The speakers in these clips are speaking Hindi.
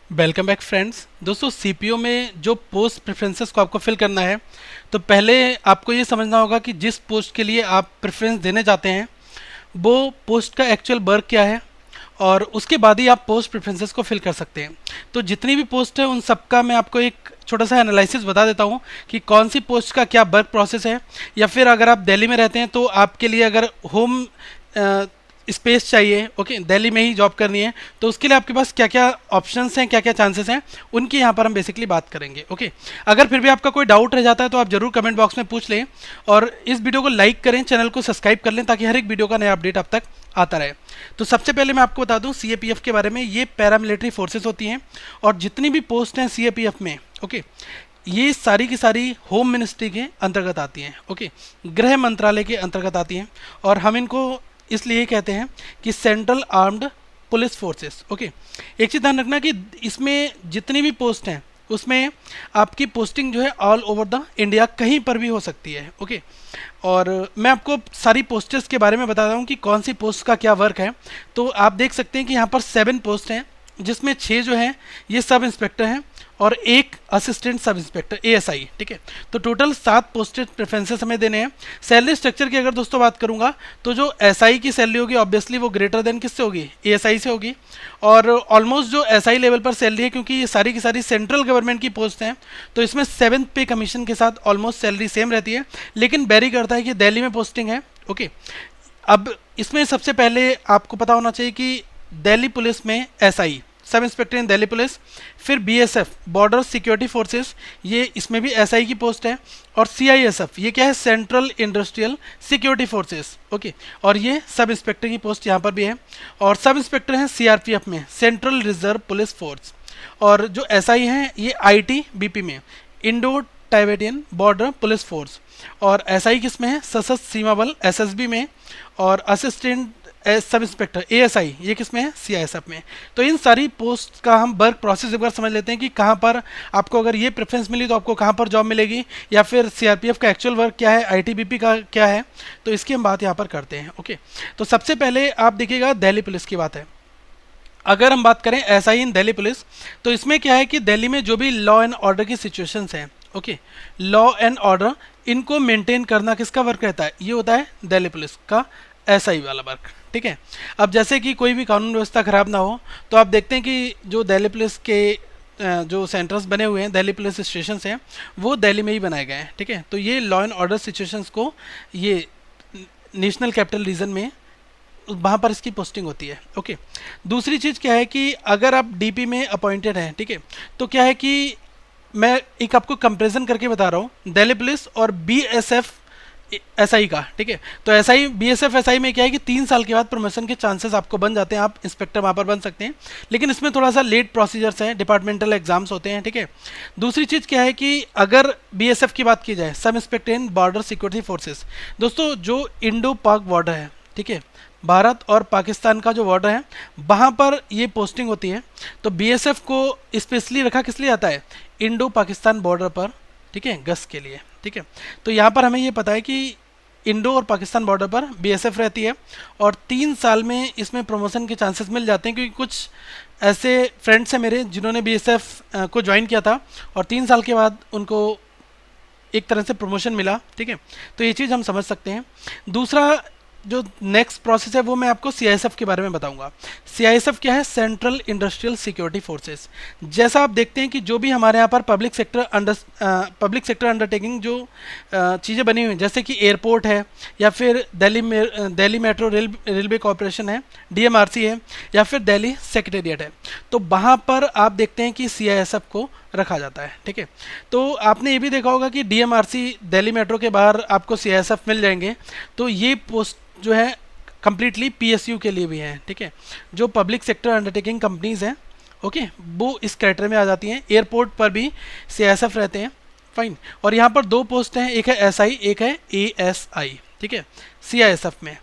Welcome back friends. दोस्तों सीपीओ में जो पोस्ट प्रेफरेंसेस को आपको फिल करना है, तो पहले आपको ये समझना होगा कि जिस पोस्ट के लिए आप प्रेफरेंस देने जाते हैं वो पोस्ट का एक्चुअल वर्क क्या है, और उसके बाद ही आप पोस्ट प्रेफरेंसेस को फिल कर सकते हैं। तो जितनी भी पोस्ट है उन सब का मैं आपको एक छोटा सा एनालिसिस बता देता हूँ कि कौन सी पोस्ट का क्या वर्क प्रोसेस है, या फिर अगर आप दिल्ली में रहते हैं तो आपके लिए अगर होम स्पेस चाहिए, ओके, दिल्ली में ही जॉब करनी है, तो उसके लिए आपके पास क्या क्या ऑप्शंस हैं, क्या क्या चांसेस हैं, उनकी यहाँ पर हम बेसिकली बात करेंगे। ओके, अगर फिर भी आपका कोई डाउट रह जाता है तो आप जरूर कमेंट बॉक्स में पूछ लें, और इस वीडियो को लाइक करें, चैनल को सब्सक्राइब कर लें ताकि हर एक वीडियो का नया अपडेट आप तक आता रहे। तो सबसे पहले मैं आपको बता दूं सीएपीएफ के बारे में। ये पैरामिलिट्री फोर्सेस होती हैं, और जितनी भी पोस्ट हैं सीएपीएफ में, ओके, ये सारी की सारी होम मिनिस्ट्री के अंतर्गत आती हैं, ओके, गृह मंत्रालय के अंतर्गत आती हैं। और हम इनको इसलिए कहते हैं कि central armed police forces. Okay, एक चीज़ ध्यान रखना कि इसमें जितनी भी पोस्ट हैं उसमें आपकी पोस्टिंग जो है ऑल ओवर द इंडिया कहीं पर भी हो सकती है। ओके, और मैं आपको सारी पोस्टर्स के बारे में बताता हूँ कि कौन सी पोस्ट का क्या वर्क है। तो आप देख सकते हैं कि यहाँ पर 7 पोस्ट हैं, जिसमें 6 जो हैं ये सब इंस्पेक्टर हैं और एक असिस्टेंट सब इंस्पेक्टर एएसआई। ठीक है, तो टोटल 7 पोस्टेड प्रेफरेंसेस हमें देने हैं। सैलरी स्ट्रक्चर की अगर दोस्तों बात करूंगा तो जो एसआई की सैलरी होगी ऑब्वियसली वो ग्रेटर देन किससे होगी, एएसआई से होगी। और ऑलमोस्ट जो एसआई लेवल पर सैलरी है, क्योंकि ये सारी की सारी सेंट्रल गवर्नमेंट की पोस्ट हैं, तो इसमें 7th पे कमीशन के साथ ऑलमोस्ट सैलरी सेम रहती है, लेकिन वेरी करता है कि दिल्ली में पोस्टिंग है। ओके, अब इसमें सबसे पहले आपको पता होना चाहिए कि दिल्ली पुलिस में एसआई सब इंस्पेक्टर इन दिल्ली पुलिस, फिर बीएसएफ बॉर्डर सिक्योरिटी फोर्सेस, ये इसमें भी एसआई की पोस्ट है। और सीआईएसएफ ये क्या है, central industrial security forces. Okay, और ये सब इंस्पेक्टर की पोस्ट यहाँ पर भी है। और सब इंस्पेक्टर हैं सीआरपीएफ में, सेंट्रल रिजर्व पुलिस फोर्स। और जो एसआई हैं ये आईटीबीपी में, इंडो टाइबेटियन बॉर्डर पुलिस फोर्स। और एसआई किस में है, सशस्त्र सीमा बल एसएसबी में। और असिस्टेंट सब इंस्पेक्टर एएसआई ये किस में है, सीआईएसएफ में। तो इन सारी पोस्ट का हम वर्क प्रोसेस एक बार समझ लेते हैं कि कहाँ पर आपको अगर ये प्रेफरेंस मिली तो आपको कहाँ पर जॉब मिलेगी, या फिर सीआरपीएफ का एक्चुअल वर्क क्या है, आईटीबीपी का क्या है। तो इसकी हम बात यहाँ पर करते हैं। ओके, तो सबसे पहले आप देखिएगा दिल्ली पुलिस की बात है। अगर हम बात करें एसआई इन दिल्ली पुलिस, तो इसमें क्या है कि दिल्ली में जो भी लॉ एंड ऑर्डर की सिचुएशंस हैं, ओके, लॉ एंड ऑर्डर इनको मेंटेन करना किसका वर्क रहता है, ये होता है दिल्ली पुलिस का एसआई वाला वर्क। ठीक है, अब जैसे कि कोई भी कानून व्यवस्था खराब ना हो, तो आप देखते हैं कि जो दिल्ली पुलिस के जो सेंटर्स बने हुए हैं, दिल्ली पुलिस स्टेशन हैं, वो दिल्ली में ही बनाए गए हैं। ठीक है, तो ये लॉ एंड ऑर्डर सिचुएशंस को ये नेशनल कैपिटल रीजन में वहाँ पर इसकी पोस्टिंग होती है। ओके, दूसरी चीज़ क्या है कि अगर आप डीपी में अपॉइंटेड हैं, ठीक है, तो क्या है कि मैं एक आपको कंपेरिजन करके बता रहा हूँ दिल्ली पुलिस और बीएसएफ एसआई का। ठीक है, तो एसआई बीएसएफ एसआई में क्या है कि 3 साल के बाद प्रमोशन के चांसेस आपको बन जाते हैं, आप इंस्पेक्टर वहाँ पर बन सकते हैं, लेकिन इसमें थोड़ा सा लेट प्रोसीजर्स हैं, डिपार्टमेंटल एग्जाम्स होते हैं। ठीक है, दूसरी चीज़ क्या है कि अगर बीएसएफ की बात की जाए, सब इंस्पेक्टर इन बॉर्डर सिक्योरिटी फोर्सेस, दोस्तों जो इंडो पाक बॉर्डर है, ठीक है, भारत और पाकिस्तान का जो बॉर्डर है, वहाँ पर ये पोस्टिंग होती है। तो बीएसएफ को स्पेशली रखा किस लिए आता है, इंडो पाकिस्तान बॉर्डर पर, ठीक है, गश्त के लिए। ठीक है, तो यहाँ पर हमें ये पता है कि इंडो और पाकिस्तान बॉर्डर पर बीएसएफ रहती है, और 3 साल में इसमें प्रमोशन के चांसेस मिल जाते हैं, क्योंकि कुछ ऐसे फ्रेंड्स हैं मेरे जिन्होंने बीएसएफ को ज्वाइन किया था और 3 साल के बाद उनको एक तरह से प्रमोशन मिला। ठीक है, तो ये चीज़ हम समझ सकते हैं। दूसरा जो नेक्स्ट प्रोसेस है वो मैं आपको सीआईएसएफ के बारे में बताऊंगा। सीआईएसएफ क्या है, सेंट्रल इंडस्ट्रियल सिक्योरिटी फोर्सेस। जैसा आप देखते हैं कि जो भी हमारे यहाँ पर पब्लिक सेक्टर अंडरटेकिंग जो चीज़ें बनी हुई हैं, जैसे कि एयरपोर्ट है, या फिर दिल्ली मेट्रो रेलवे कॉरपोरेशन है, डीएमआरसी है, या फिर दिल्ली सेक्रेटेरिएट है, तो वहाँ पर आप देखते हैं कि सीआईएसएफ को रखा जाता है। ठीक है, तो आपने ये भी देखा होगा कि डीएमआरसी दिल्ली मेट्रो के बाहर आपको सीआईएसएफ मिल जाएंगे। तो ये पोस्ट जो है कंप्लीटली पीएसयू के लिए भी है। ठीक है, जो पब्लिक सेक्टर अंडरटेकिंग कंपनीज हैं, ओके, वो इस कैटेगरी में आ जाती हैं। एयरपोर्ट पर भी सीआईएसएफ रहते हैं, फाइन। और यहाँ पर 2 पोस्ट हैं, एक है एसआई, एक है एएसआई। ठीक है, सीआईएसएफ में।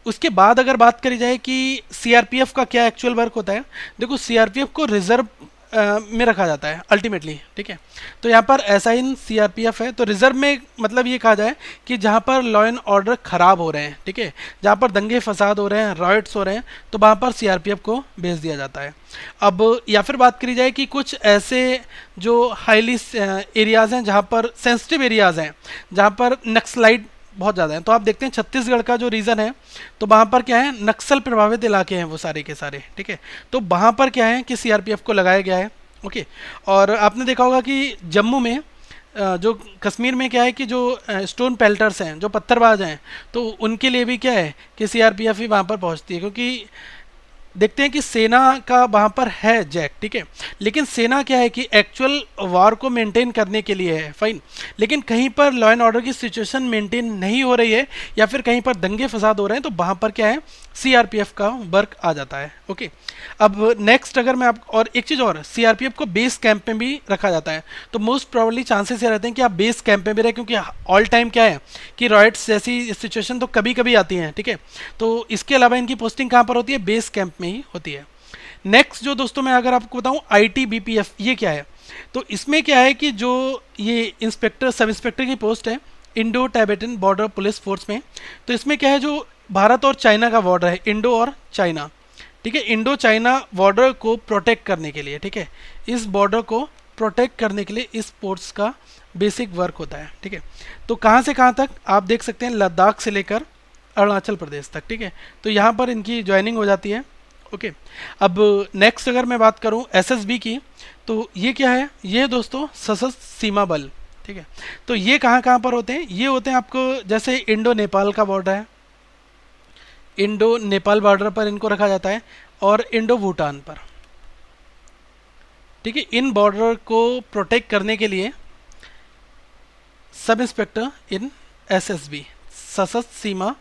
उसके बाद अगर बात करी जाए कि सीआरपीएफ का क्या एक्चुअल वर्क होता है, देखो सीआरपीएफ को रिजर्व में रखा जाता है अल्टीमेटली, ठीक है। तो यहाँ पर ऐसा ही सीआरपीएफ है। तो रिजर्व में मतलब ये कहा जाए कि जहाँ पर लॉ एंड ऑर्डर खराब हो रहे हैं, ठीक है, जहाँ पर दंगे फसाद हो रहे हैं, रॉयट्स हो रहे हैं, तो वहाँ पर सीआरपीएफ को भेज दिया जाता है। अब या फिर बात करी जाए कि कुछ ऐसे जो हाईली एरियाज़ हैं, जहाँ पर सेंसिटिव एरियाज़ हैं, जहाँ पर नक्सलाइट बहुत ज़्यादा है। तो आप देखते हैं छत्तीसगढ़ का जो रीजन है, तो वहाँ पर क्या है, नक्सल प्रभावित इलाके हैं वो सारे के सारे, ठीक है। तो वहाँ पर क्या है कि सीआरपीएफ को लगाया गया है, ओके। और आपने देखा होगा कि जम्मू में जो कश्मीर में क्या है कि जो स्टोन पेल्टर्स हैं, जो पत्थरबाज हैं, तो उनके लिए भी क्या है कि सीआरपीएफ ही वहाँ पर पहुँचती है, क्योंकि देखते हैं कि सेना का वहाँ पर है जैक, ठीक है, लेकिन सेना क्या है कि एक्चुअल वार को मेंटेन करने के लिए है, फाइन। लेकिन कहीं पर लॉ एंड ऑर्डर की सिचुएशन मेंटेन नहीं हो रही है या फिर कहीं पर दंगे फसाद हो रहे हैं, तो वहाँ पर क्या है, सीआरपीएफ का वर्क आ जाता है, ओके। अब नेक्स्ट अगर मैं आप और एक चीज़ और, सीआरपीएफ को बेस कैंप में भी रखा जाता है। तो मोस्ट प्रोबेबली चांसेस ये रहते हैं कि आप बेस कैंप में भी रहे, क्योंकि ऑल टाइम क्या है कि रॉयट्स जैसी सिचुएशन तो कभी कभी आती हैं, ठीक है। तो इसके अलावा इनकी पोस्टिंग कहाँ पर होती है, बेस कैंप में ही होती है। नेक्स्ट जो दोस्तों मैं अगर आपको बताऊं आईटीबीपीएफ, ये क्या है, तो इसमें क्या है कि जो ये इंस्पेक्टर सब इंस्पेक्टर की पोस्ट है इंडो टाइबेटन बॉर्डर पुलिस फोर्स में। तो इसमें क्या है, जो भारत और चाइना का बॉर्डर है, इंडो और चाइना, ठीक है, इंडो चाइना बॉर्डर को प्रोटेक्ट करने के लिए, ठीक है, इस बॉर्डर को प्रोटेक्ट करने के लिए इस फोर्स का बेसिक वर्क होता है, ठीक है। तो कहाँ से कहाँ तक आप देख सकते हैं, लद्दाख से लेकर अरुणाचल प्रदेश तक, ठीक है। तो यहाँ पर इनकी ज्वाइनिंग हो जाती है, ओके। अब नेक्स्ट अगर मैं बात करूँ एसएसबी की, तो ये क्या है, ये दोस्तों सशस्त्र सीमा बल, ठीक है। तो ये कहाँ कहाँ पर होते हैं, ये होते हैं आपको जैसे इंडो नेपाल का बॉर्डर है, इंडो नेपाल बॉर्डर पर इनको रखा जाता है, और इंडो भूटान पर, ठीक है। इन बॉर्डर को प्रोटेक्ट करने के लिए सब इंस्पेक्टर इन एसएसबी, सशस्त्र सीमा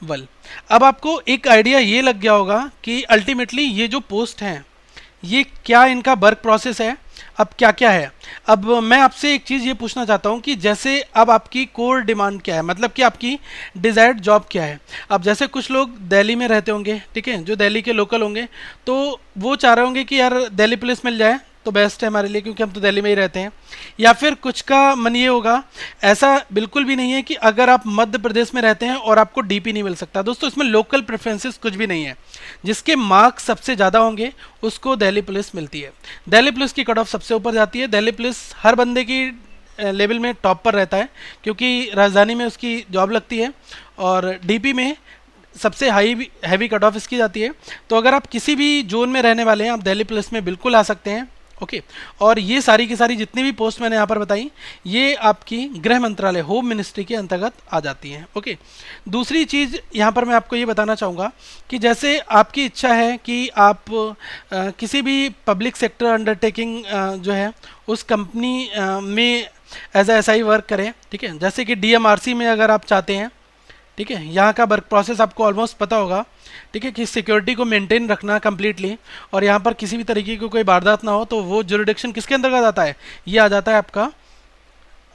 बल। अब आपको एक आइडिया ये लग गया होगा कि अल्टीमेटली ये जो पोस्ट हैं ये क्या इनका वर्क प्रोसेस है, अब क्या क्या है। अब मैं आपसे एक चीज़ ये पूछना चाहता हूँ कि जैसे अब आपकी कोर डिमांड क्या है, मतलब कि आपकी डिज़ायर्ड जॉब क्या है। अब जैसे कुछ लोग दिल्ली में रहते होंगे, ठीक है, जो दिल्ली के लोकल होंगे, तो वो चाह रहे होंगे कि यार दिल्ली पुलिस मिल जाए तो बेस्ट है हमारे लिए, क्योंकि हम तो दिल्ली में ही रहते हैं। या फिर कुछ का मन ये होगा, ऐसा बिल्कुल भी नहीं है कि अगर आप मध्य प्रदेश में रहते हैं और आपको डीपी नहीं मिल सकता। दोस्तों इसमें लोकल प्रेफरेंसेस कुछ भी नहीं है, जिसके मार्क्स सबसे ज़्यादा होंगे उसको दिल्ली पुलिस मिलती है। दिल्ली पुलिस की कट ऑफ सबसे ऊपर जाती है। दिल्ली पुलिस हर बंदे की लेवल में टॉप पर रहता है, क्योंकि राजधानी में उसकी जॉब लगती है, और डीपी में सबसे हाई हैवी कट ऑफ इसकी जाती है। तो अगर आप किसी भी जोन में रहने वाले हैं, आप दिल्ली पुलिस में बिल्कुल आ सकते हैं, ओके। और ये सारी की सारी जितनी भी पोस्ट मैंने यहाँ पर बताई, ये आपकी गृह मंत्रालय होम मिनिस्ट्री के अंतर्गत आ जाती हैं, ओके। दूसरी चीज़ यहाँ पर मैं आपको ये बताना चाहूँगा कि जैसे आपकी इच्छा है कि आप किसी भी पब्लिक सेक्टर अंडरटेकिंग जो है उस कंपनी में एज ऐसा ही वर्क करें, ठीक है। जैसे कि डीएमआरसी में अगर आप चाहते हैं, ठीक है, यहाँ का वर्क प्रोसेस आपको ऑलमोस्ट पता होगा, ठीक है, कि सिक्योरिटी को मेंटेन रखना कंप्लीटली, और यहाँ पर किसी भी तरीके की कोई वारदात ना हो, तो वो जुरिडिक्शन किसके अंतर्गत आता है, ये आ जाता है आपका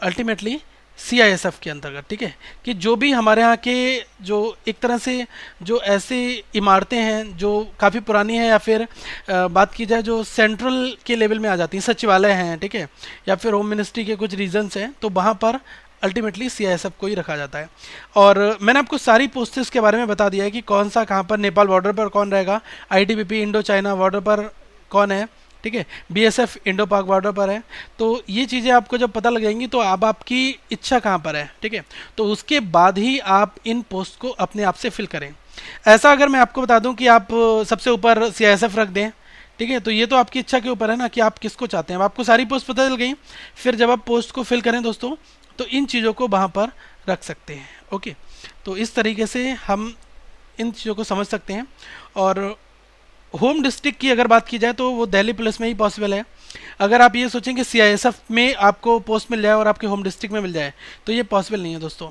अल्टीमेटली सीआईएसएफ के अंतर्गत, ठीक है। कि जो भी हमारे यहाँ के जो एक तरह से जो ऐसे इमारतें हैं जो काफ़ी पुरानी हैं, या फिर बात की जाए जो सेंट्रल के लेवल में आ जाती हैं, सचिवालय हैं, ठीक है, या फिर होम मिनिस्ट्री के कुछ रीजन्स हैं, तो वहाँ पर अल्टीमेटली सीआईएसएफ को ही रखा जाता है। और मैंने आपको सारी पोस्टेस के बारे में बता दिया है कि कौन सा कहाँ पर, नेपाल बॉर्डर पर कौन रहेगा, आईटीबीपी इंडो चाइना बॉर्डर पर कौन है, ठीक है, बीएसएफ इंडो पाक बॉर्डर पर है। तो ये चीज़ें आपको जब पता लग जाएंगी, तो अब आपकी इच्छा कहाँ पर है, ठीक है, तो उसके बाद ही आप इन पोस्ट को अपने आप से फिल करें। ऐसा अगर मैं आपको बता दूं कि आप सबसे ऊपर सीआईएसएफ रख दें, ठीक है, तो ये तो आपकी इच्छा के ऊपर है ना कि आप किसको चाहते हैं। अब आपको सारी पोस्ट पता चल गई, फिर जब आप पोस्ट को फिल करें दोस्तों, तो इन चीज़ों को वहाँ पर रख सकते हैं, ओके। तो इस तरीके से हम इन चीज़ों को समझ सकते हैं। और होम डिस्ट्रिक्ट की अगर बात की जाए तो वो दिल्ली पुलिस में ही पॉसिबल है। अगर आप ये सोचें कि सीआईएसएफ में आपको पोस्ट मिल जाए और आपके होम डिस्ट्रिक्ट में मिल जाए, तो ये पॉसिबल नहीं है दोस्तों।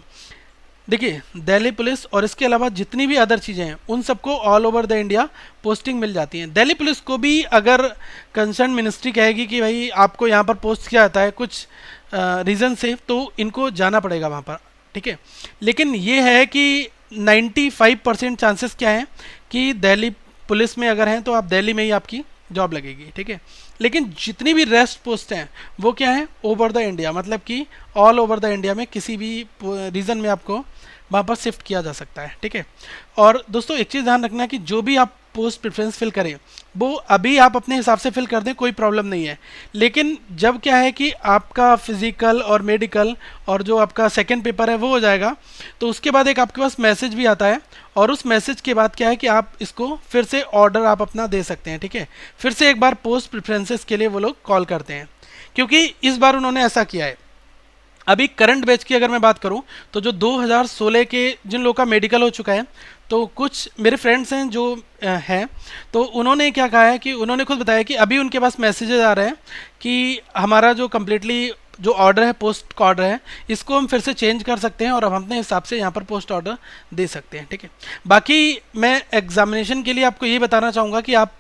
देखिए दिल्ली पुलिस और इसके अलावा जितनी भी अदर चीज़ें हैं उन सबको all over the India posting मिल जाती हैं। दिल्ली पुलिस को भी अगर कंसर्न मिनिस्ट्री कहेगी कि भाई आपको यहाँ पर पोस्ट किया जाता है कुछ रीज़न से, तो इनको जाना पड़ेगा वहाँ पर, ठीक है। लेकिन ये है कि 95% चांसेस क्या हैं कि दिल्ली पुलिस में अगर हैं तो आप दिल्ली में ही आपकी जॉब लगेगी, ठीक है। लेकिन जितनी भी रेस्ट पोस्ट हैं वो क्या है, ओवर द इंडिया, मतलब कि ऑल ओवर द इंडिया में किसी भी रीजन में आपको वहाँ पर शिफ्ट किया जा सकता है, ठीक है। और दोस्तों एक चीज़ ध्यान रखना है कि जो भी आप पोस्ट प्रेफरेंस फिल करें वो अभी आप अपने हिसाब से फिल कर दें, कोई प्रॉब्लम नहीं है। लेकिन जब क्या है कि आपका फिजिकल और मेडिकल और जो आपका सेकंड पेपर है वो हो जाएगा, तो उसके बाद एक आपके पास मैसेज भी आता है, और उस मैसेज के बाद क्या है कि आप इसको फिर से ऑर्डर आप अपना दे सकते हैं, ठीक है। फिर से एक बार पोस्ट प्रेफरेंसेस के लिए वो लोग कॉल करते हैं, क्योंकि इस बार उन्होंने ऐसा किया है। अभी करंट बैच की अगर मैं बात करूं तो जो 2016 के जिन लोगों का मेडिकल हो चुका है, तो कुछ मेरे फ्रेंड्स हैं जो हैं, तो उन्होंने क्या कहा है कि उन्होंने खुद बताया कि अभी उनके पास मैसेजेस आ रहे हैं कि हमारा जो कम्प्लीटली जो ऑर्डर है, पोस्ट का ऑर्डर है, इसको हम फिर से चेंज कर सकते हैं और हम अपने हिसाब से यहाँ पर पोस्ट ऑर्डर दे सकते हैं, ठीक है। बाकी मैं एग्जामिनेशन के लिए आपको ये बताना चाहूँगा कि आप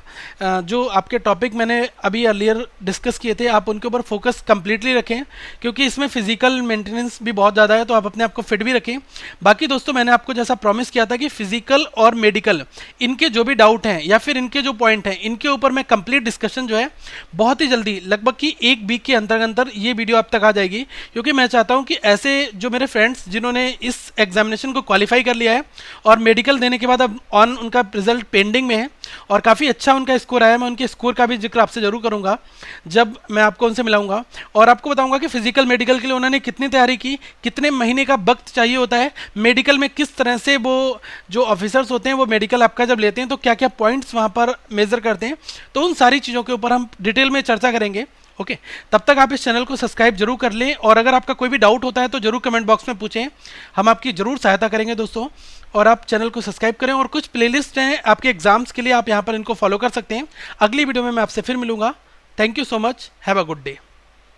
जो आपके टॉपिक मैंने अभी अर्लियर डिस्कस किए थे, आप उनके ऊपर फोकस कम्प्लीटली रखें, क्योंकि इसमें फिजिकल मेंटेनेंस भी बहुत ज़्यादा है, तो आप अपने आप को फिट भी रखें। बाकी दोस्तों मैंने आपको जैसा प्रॉमिस किया था कि फिजिकल और मेडिकल इनके जो भी डाउट हैं या फिर इनके जो पॉइंट हैं, इनके ऊपर मैं कंप्लीट डिस्कशन जो है बहुत ही जल्दी, लगभग कि एक वीक के अंतर अंतर ये वीडियो आप तक आ जाएगी। क्योंकि मैं चाहता हूँ कि ऐसे जो मेरे फ्रेंड्स जिन्होंने इस एग्जामिनेशन को क्वालिफाई कर लिया है और मेडिकल देने के बाद अब ऑन उनका रिजल्ट पेंडिंग में है और काफ़ी अच्छा उनका स्कोर आया, मैं उनके स्कोर का भी जिक्र आपसे जरूर करूंगा जब मैं आपको उनसे मिलाऊंगा, और आपको बताऊंगा कि फिजिकल मेडिकल के लिए उन्होंने कितनी तैयारी की, कितने महीने का वक्त चाहिए होता है, मेडिकल में किस तरह से वो जो ऑफिसर्स होते हैं वो मेडिकल आपका जब लेते हैं तो क्या क्या पॉइंट्स वहाँ पर मेजर करते हैं। तो उन सारी चीज़ों के ऊपर हम डिटेल में चर्चा करेंगे, ओके। तब तक आप इस चैनल को सब्सक्राइब जरूर कर लें, और अगर आपका कोई भी डाउट होता है तो जरूर कमेंट बॉक्स में पूछें, हम आपकी जरूर सहायता करेंगे दोस्तों। और आप चैनल को सब्सक्राइब करें, और कुछ प्लेलिस्ट हैं आपके एग्जाम्स के लिए, आप यहाँ पर इनको फॉलो कर सकते हैं। अगली वीडियो में मैं आपसे फिर मिलूंगा। Thank you so much, have a good day.